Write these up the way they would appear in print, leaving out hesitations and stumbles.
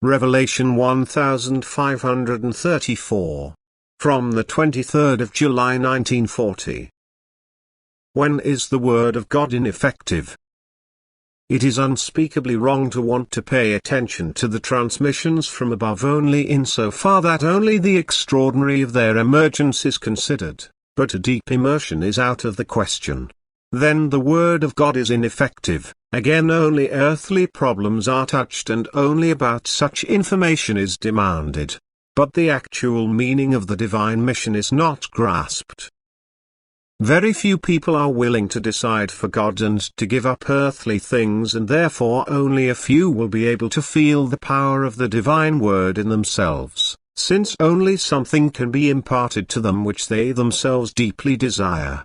Revelation 1534. From the 23rd of July 1940. When is the Word of God ineffective? It is unspeakably wrong to want to pay attention to the transmissions from above only insofar that only the extraordinary of their emergence is considered, but a deep immersion is out of the question. Then the Word of God is ineffective. Again, only earthly problems are touched and only about such information is demanded. But the actual meaning of the divine mission is not grasped. Very few people are willing to decide for God and to give up earthly things, and therefore only a few will be able to feel the power of the divine word in themselves, since only something can be imparted to them which they themselves deeply desire.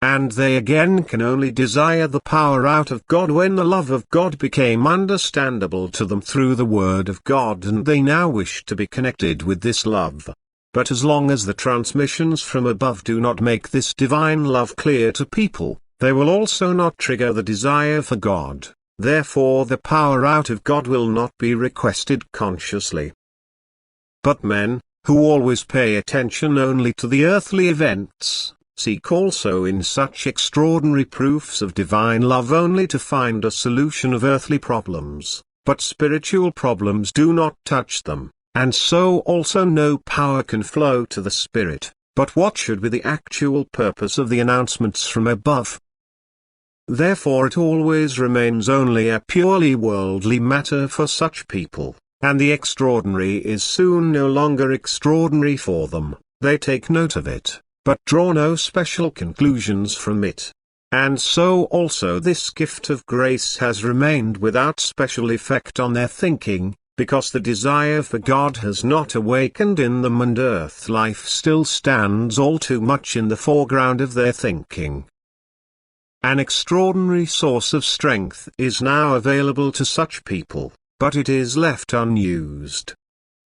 And they again can only desire the power out of God when the love of God became understandable to them through the Word of God, and they now wish to be connected with this love. But as long as the transmissions from above do not make this divine love clear to people, they will also not trigger the desire for God. Therefore the power out of God will not be requested consciously. But men, who always pay attention only to the earthly events, seek also in such extraordinary proofs of divine love only to find a solution of earthly problems, but spiritual problems do not touch them, and so also no power can flow to the spirit. But what should be the actual purpose of the announcements from above? Therefore it always remains only a purely worldly matter for such people, and the extraordinary is soon no longer extraordinary for them. They take note of it, but draw no special conclusions from it. And so also this gift of grace has remained without special effect on their thinking, because the desire for God has not awakened in them, and earth life still stands all too much in the foreground of their thinking. An extraordinary source of strength is now available to such people, but it is left unused.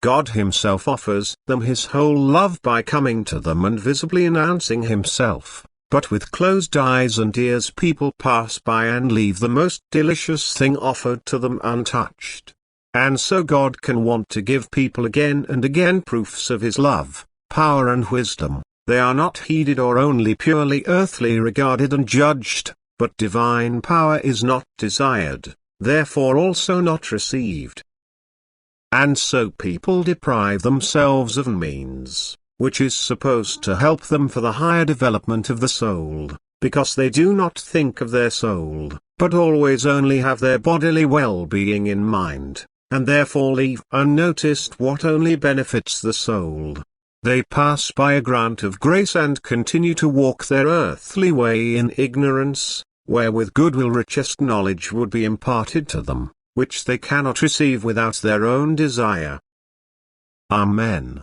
God Himself offers them His whole love by coming to them and visibly announcing Himself, but with closed eyes and ears people pass by and leave the most delicious thing offered to them untouched. And so God can want to give people again and again proofs of His love, power and wisdom. They are not heeded or only purely earthly regarded and judged, but divine power is not desired, therefore also not received. And so people deprive themselves of means, which is supposed to help them for the higher development of the soul, because they do not think of their soul, but always only have their bodily well-being in mind, and therefore leave unnoticed what only benefits the soul. They pass by a grant of grace and continue to walk their earthly way in ignorance, where with goodwill richest knowledge would be imparted to them, which they cannot receive without their own desire. Amen.